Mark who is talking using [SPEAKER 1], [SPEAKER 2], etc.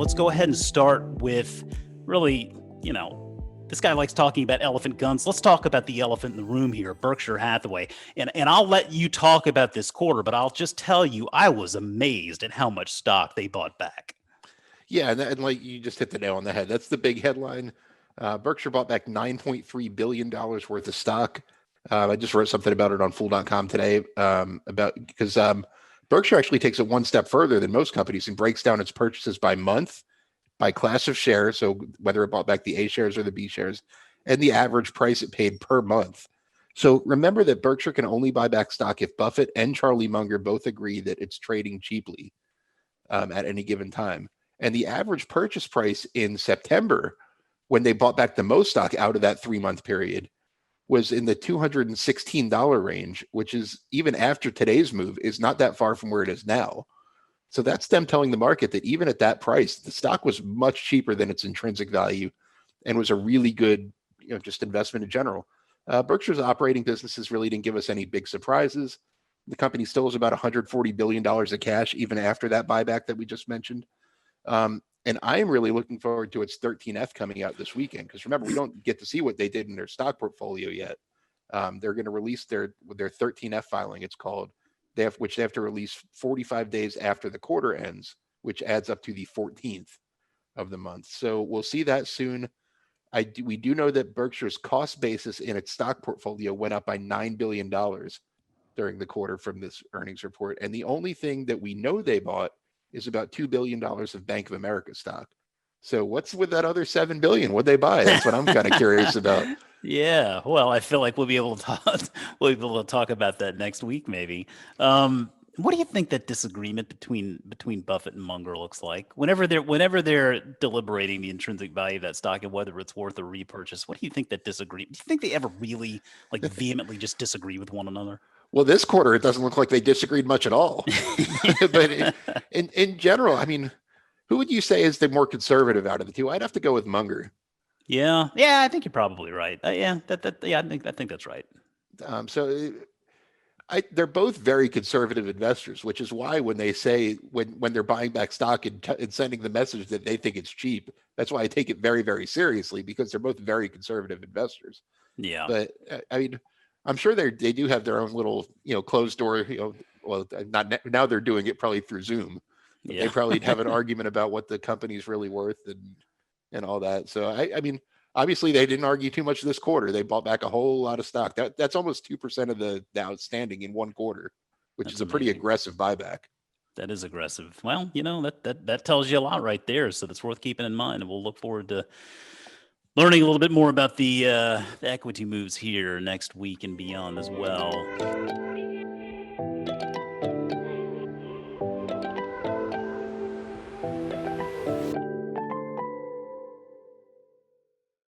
[SPEAKER 1] let's go ahead and start with really, this guy likes talking about elephant guns. Let's talk about the elephant in the room here, Berkshire Hathaway. And I'll let you talk about this quarter, but I'll just tell you, I was amazed at how much stock they bought back.
[SPEAKER 2] Yeah, and like you just hit the nail on the head. That's the big headline. Berkshire bought back $9.3 billion worth of stock. I just wrote something about it on Fool.com today because Berkshire actually takes it one step further than most companies and breaks down its purchases by month, by class of shares, so whether it bought back the A shares or the B shares, and the average price it paid per month. So remember that Berkshire can only buy back stock if Buffett and Charlie Munger both agree that it's trading cheaply at any given time. And the average purchase price in September, when they bought back the most stock out of that 3-month period, was in the $216 range, which is, even after today's move, is not that far from where it is now. So that's them telling the market that even at that price, the stock was much cheaper than its intrinsic value and was a really good, just investment in general. Berkshire's operating businesses really didn't give us any big surprises. The company still has about $140 billion of cash, even after that buyback that we just mentioned. And I am really looking forward to its 13F coming out this weekend, because remember, we don't get to see what they did in their stock portfolio yet. They're going to release their 13F filing, it's called, which they have to release 45 days after the quarter ends, which adds up to the 14th of the month. So we'll see that soon. We do know that Berkshire's cost basis in its stock portfolio went up by $9 billion during the quarter from this earnings report. And the only thing that we know they bought is about $2 billion of Bank of America stock. So what's with that other $7 billion? What'd they buy? That's what I'm kind of curious about.
[SPEAKER 1] Yeah, well, I feel like we'll be able to talk about that next week, maybe. What do you think that disagreement between Buffett and Munger looks like? Whenever they're deliberating the intrinsic value of that stock and whether it's worth a repurchase, what do you think that disagreement? Do you think they ever really vehemently just disagree with one another?
[SPEAKER 2] Well, this quarter, it doesn't look like they disagreed much at all. But in general, I mean, who would you say is the more conservative out of the two? I'd have to go with Munger.
[SPEAKER 1] Yeah, I think you're probably right. I think that's right.
[SPEAKER 2] They're both very conservative investors, which is why when they say when they're buying back stock and sending the message that they think it's cheap, that's why I take it very, very seriously, because they're both very conservative investors.
[SPEAKER 1] Yeah,
[SPEAKER 2] but I mean, I'm sure they do have their own little closed door. Well, not now, they're doing it probably through Zoom. But they probably have an argument about what the company's really worth and all that. So I mean, obviously they didn't argue too much this quarter. They bought back a whole lot of stock. That's almost 2% of the outstanding in one quarter, which is a pretty aggressive buyback.
[SPEAKER 1] That is aggressive. Well, that tells you a lot right there. So that's worth keeping in mind. And we'll look forward to learning a little bit more about the equity moves here next week and beyond as well.